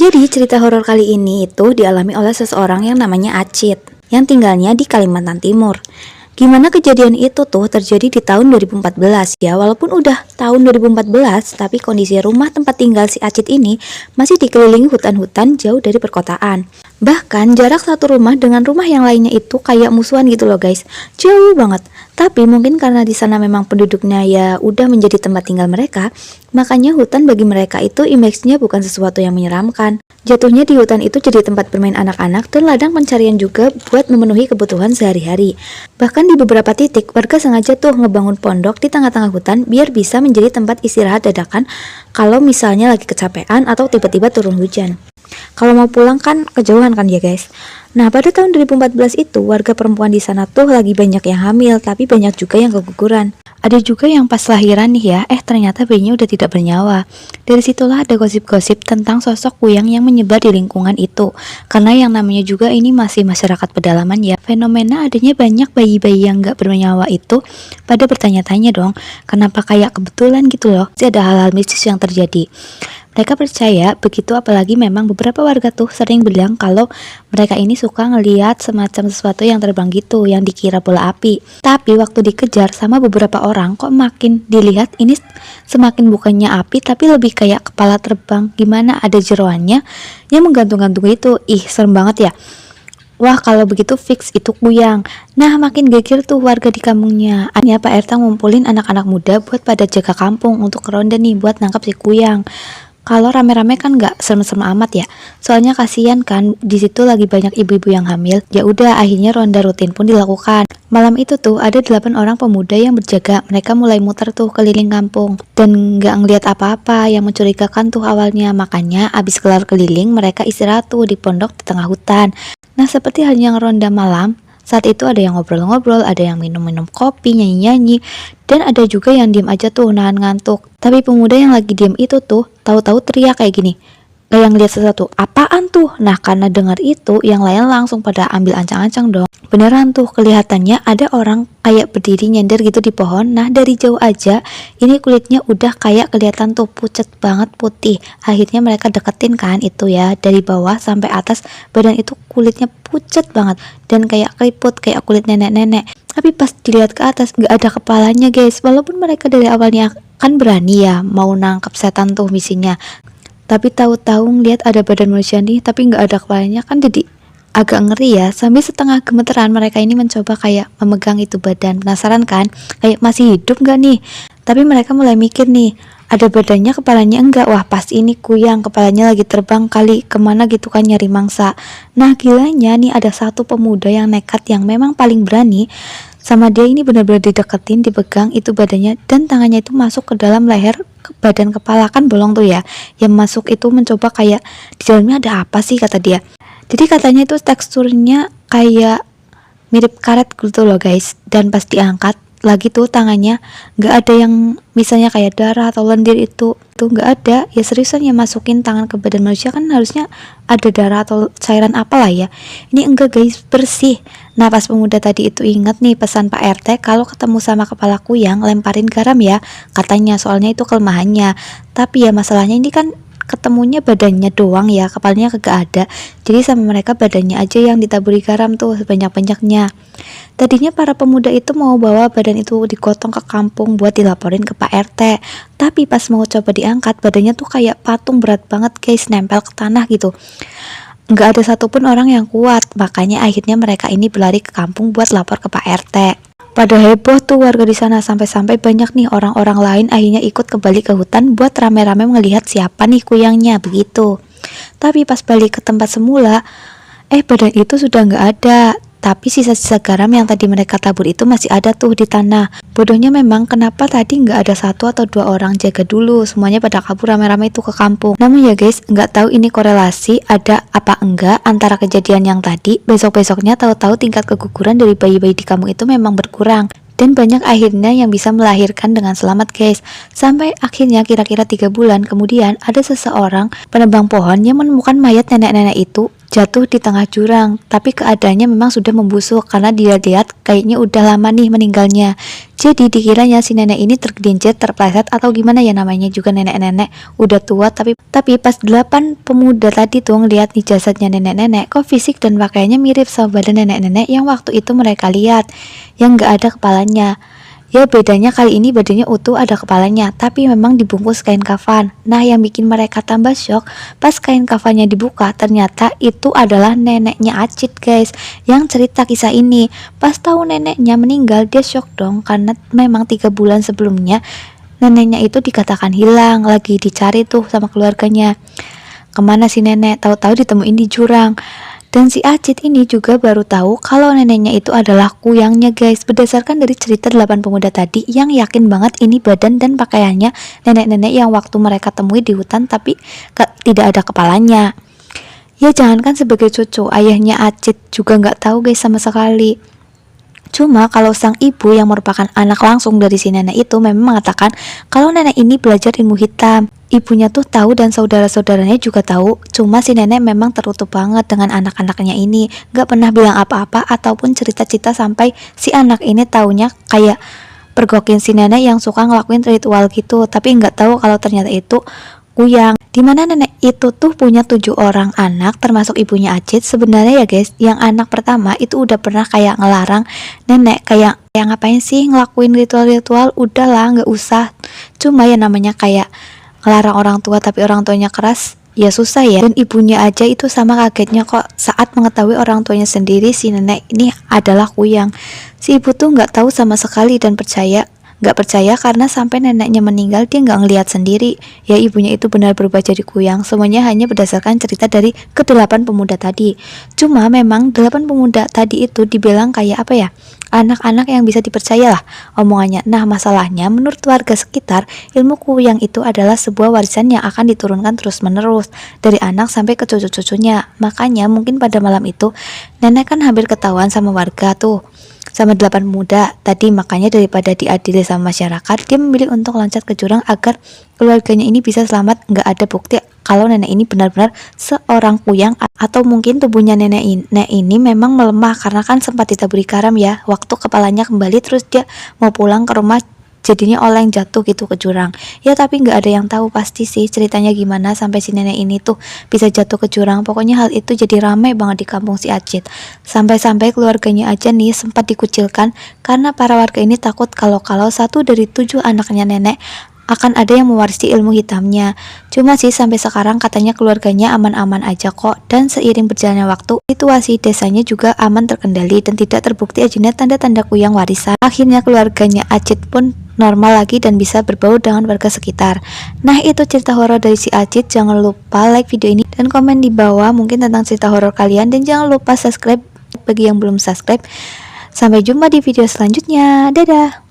Jadi cerita horor kali ini itu dialami oleh seseorang yang namanya Acit, yang tinggalnya di Kalimantan Timur. Gimana kejadian itu tuh terjadi di tahun 2014 ya, walaupun udah tahun 2014, tapi kondisi rumah tempat tinggal si Acit ini masih dikelilingi hutan-hutan jauh dari perkotaan. Bahkan jarak satu rumah dengan rumah yang lainnya itu kayak musuhan gitu loh guys, jauh banget. Tapi mungkin karena di sana memang penduduknya ya udah menjadi tempat tinggal mereka, makanya hutan bagi mereka itu image-nya bukan sesuatu yang menyeramkan. Jatuhnya di hutan itu jadi tempat bermain anak-anak dan ladang pencarian juga buat memenuhi kebutuhan sehari-hari. Bahkan di beberapa titik, warga sengaja tuh ngebangun pondok di tengah-tengah hutan biar bisa menjadi tempat istirahat dadakan kalau misalnya lagi kecapean atau tiba-tiba turun hujan. Kalau mau pulang kan kejauhan kan ya guys. Nah, pada tahun 2014 itu warga perempuan di sana tuh lagi banyak yang hamil, tapi banyak juga yang keguguran. Ada juga yang pas lahiran nih ya, ternyata bayinya udah tidak bernyawa. Dari situlah ada gosip-gosip tentang sosok kuyang yang menyebar di lingkungan itu. Karena yang namanya juga ini masih masyarakat pedalaman ya, fenomena adanya banyak bayi-bayi yang gak bernyawa itu pada bertanya-tanya dong, kenapa kayak kebetulan gitu loh, sih ada hal-hal mistis yang terjadi. Mereka percaya begitu, apalagi memang beberapa warga tuh sering bilang kalau mereka ini suka ngeliat semacam sesuatu yang terbang gitu, yang dikira bola api. Tapi waktu dikejar sama beberapa orang, kok makin dilihat ini semakin bukannya api, tapi lebih kayak kepala terbang, gimana ada jeroannya yang menggantung-gantung itu. Ih, serem banget ya. Wah, kalau begitu fix itu kuyang. Nah, makin geger tuh warga di kampungnya. Akhirnya Pak RT ngumpulin anak-anak muda buat pada jaga kampung untuk ronda nih buat nangkap si kuyang. Kalau rame-rame kan nggak serem-serem amat ya. Soalnya kasihan kan, di situ lagi banyak ibu-ibu yang hamil. Ya udah, akhirnya ronda rutin pun dilakukan. Malam itu tuh ada 8 orang pemuda yang berjaga. Mereka mulai muter tuh keliling kampung dan nggak ngeliat apa-apa yang mencurigakan tuh awalnya. Makanya abis kelar keliling mereka istirahat tuh di pondok di tengah hutan. Nah, seperti halnya ronda malam, saat itu ada yang ngobrol-ngobrol, ada yang minum-minum kopi, nyanyi-nyanyi, dan ada juga yang diam aja tuh nahan ngantuk. Tapi pemuda yang lagi diam itu tuh tahu-tahu teriak kayak gini, kayak ngeliat sesuatu, apaan tuh? Nah, karena dengar itu, yang lain langsung pada ambil ancang-ancang dong. Beneran tuh, kelihatannya ada orang kayak berdiri nyender gitu di pohon. Nah, dari jauh aja, ini kulitnya udah kayak kelihatan tuh pucet banget putih. Akhirnya mereka deketin kan itu ya, dari bawah sampai atas, badan itu kulitnya pucet banget dan kayak keriput, kayak kulit nenek-nenek. Tapi pas dilihat ke atas, gak ada kepalanya guys. Walaupun mereka dari awalnya kan berani ya mau nangkap setan tuh misinya, tapi tahu-tahu ngeliat ada badan manusia nih tapi nggak ada kepalanya, kan jadi agak ngeri ya. Sambil setengah gemeteran mereka ini mencoba kayak memegang itu badan, penasaran kan kayak masih hidup nggak nih. Tapi mereka mulai mikir nih, ada badannya kepalanya enggak, wah pas ini kuyang, kepalanya lagi terbang kali kemana gitu kan nyari mangsa. Nah, gilanya nih ada satu pemuda yang nekat, yang memang paling berani. Sama dia ini benar-benar dideketin, dipegang itu badannya, dan tangannya itu masuk ke dalam leher, ke badan kepala kan bolong tuh ya. Yang masuk itu mencoba kayak di dalamnya ada apa sih kata dia. Jadi katanya itu teksturnya kayak mirip karet gitu loh guys. Dan pas diangkat lagi tuh tangannya nggak ada yang misalnya kayak darah atau lendir, itu nggak ada ya. Seriusan ya, masukin tangan ke badan manusia kan harusnya ada darah atau cairan apalah ya. Ini enggak guys, bersih. Nah, pas pemuda tadi itu ingat nih pesan Pak RT kalau ketemu sama kepala kuyang lemparin garam ya katanya, soalnya itu kelemahannya. Tapi ya masalahnya ini kan ketemunya badannya doang ya, kepalanya kagak ada. Jadi sama mereka badannya aja yang ditaburi garam tuh sebanyak-banyaknya. Tadinya para pemuda itu mau bawa badan itu digotong ke kampung buat dilaporin ke Pak RT. Tapi pas mau coba diangkat, badannya tuh kayak patung, berat banget guys, nempel ke tanah gitu. Nggak ada satupun orang yang kuat. Makanya akhirnya mereka ini berlari ke kampung buat lapor ke Pak RT. Pada heboh tuh warga di sana, sampai-sampai banyak nih orang-orang lain akhirnya ikut kembali ke hutan buat rame-rame melihat siapa nih kuyangnya begitu. Tapi pas balik ke tempat semula, badan itu sudah nggak ada. Tapi sisa-sisa garam yang tadi mereka tabur itu masih ada tuh di tanah. Bodohnya memang, kenapa tadi nggak ada 1 atau 2 orang jaga dulu, semuanya pada kabur rame-rame itu ke kampung. Namun ya guys, nggak tahu ini korelasi ada apa enggak antara kejadian yang tadi. Besok-besoknya tahu-tahu tingkat keguguran dari bayi-bayi di kampung itu memang berkurang. Dan banyak akhirnya yang bisa melahirkan dengan selamat guys. Sampai akhirnya kira-kira 3 bulan kemudian ada seseorang penebang pohon yang menemukan mayat nenek-nenek itu jatuh di tengah jurang, tapi keadaannya memang sudah membusuk karena dia lihat kayaknya udah lama nih meninggalnya. Jadi dikiranya si nenek ini tergelincir, terpleset atau gimana ya, namanya juga nenek-nenek udah tua. Tapi pas 8 pemuda tadi tuh ngeliat nih jasadnya nenek-nenek, kok fisik dan pakaiannya mirip sama badan nenek-nenek yang waktu itu mereka lihat, yang gak ada kepalanya. Ya bedanya kali ini badannya utuh, ada kepalanya, tapi memang dibungkus kain kafan. Nah yang bikin mereka tambah shock, pas kain kafannya dibuka, ternyata itu adalah neneknya Acit guys, yang cerita kisah ini. Pas tahu neneknya meninggal, dia shock dong, karena memang 3 bulan sebelumnya neneknya itu dikatakan hilang, lagi dicari tuh sama keluarganya. Kemana si nenek? Tahu-tahu ditemuin di jurang. Dan si Acit ini juga baru tahu kalau neneknya itu adalah kuyangnya guys, berdasarkan dari cerita 8 pemuda tadi yang yakin banget ini badan dan pakaiannya nenek-nenek yang waktu mereka temui di hutan, tapi tidak ada kepalanya. Ya jangankan sebagai cucu, ayahnya Acit juga nggak tahu guys sama sekali. Cuma kalau sang ibu yang merupakan anak langsung dari si nenek itu memang mengatakan kalau nenek ini belajar ilmu hitam. Ibunya tuh tahu dan saudara-saudaranya juga tahu, cuma si nenek memang tertutup banget dengan anak-anaknya ini, gak pernah bilang apa-apa ataupun cerita-cerita sampai si anak ini taunya kayak pergokin si nenek yang suka ngelakuin ritual gitu, tapi nggak tahu kalau ternyata itu kuyang. Dimana nenek itu tuh punya 7 orang anak termasuk ibunya Acit. Sebenarnya ya guys, yang anak pertama itu udah pernah kayak ngelarang nenek kayak ngapain sih ngelakuin ritual-ritual, udahlah nggak usah. Cuma ya namanya kayak ngelarang orang tua tapi orang tuanya keras, ya susah ya. Dan ibunya aja itu sama kagetnya kok saat mengetahui orang tuanya sendiri si nenek ini adalah kuyang. Si ibu tuh nggak tahu sama sekali dan nggak percaya karena sampai neneknya meninggal dia nggak ngelihat sendiri ya ibunya itu benar berubah jadi kuyang. Semuanya hanya berdasarkan cerita dari ke-8 pemuda tadi. Cuma memang 8 pemuda tadi itu dibilang kayak apa ya, anak-anak yang bisa dipercaya lah omongannya. Nah masalahnya menurut warga sekitar, ilmu kuyang itu adalah sebuah warisan yang akan diturunkan terus menerus dari anak sampai ke cucu-cucunya. Makanya mungkin pada malam itu nenek kan hampir ketahuan sama warga tuh, sama 8 pemuda tadi. Makanya daripada diadili sama masyarakat, dia memilih untuk loncat ke jurang agar keluarganya ini bisa selamat. Nggak ada bukti kalau nenek ini benar-benar seorang kuyang, atau mungkin tubuhnya nenek ini memang melemah karena kan sempat ditaburi garam ya, waktu kepalanya kembali terus dia mau pulang ke rumah jadinya oleng jatuh gitu ke jurang. Ya tapi nggak ada yang tahu pasti sih ceritanya gimana sampai si nenek ini tuh bisa jatuh ke jurang. Pokoknya hal itu jadi ramai banget di kampung si Acit. Sampai-sampai keluarganya aja nih sempat dikucilkan karena para warga ini takut kalau 1 dari 7 anaknya nenek akan ada yang mewarisi ilmu hitamnya. Cuma sih sampai sekarang katanya keluarganya aman-aman aja kok, dan seiring berjalannya waktu situasi desanya juga aman terkendali dan tidak terbukti adanya tanda-tanda kuyang warisan. Akhirnya keluarganya Acit pun normal lagi dan bisa berbaur dengan warga sekitar. Nah itu cerita horor dari si Acit. Jangan lupa like video ini dan komen di bawah mungkin tentang cerita horor kalian, dan jangan lupa subscribe bagi yang belum subscribe. Sampai jumpa di video selanjutnya, dadah.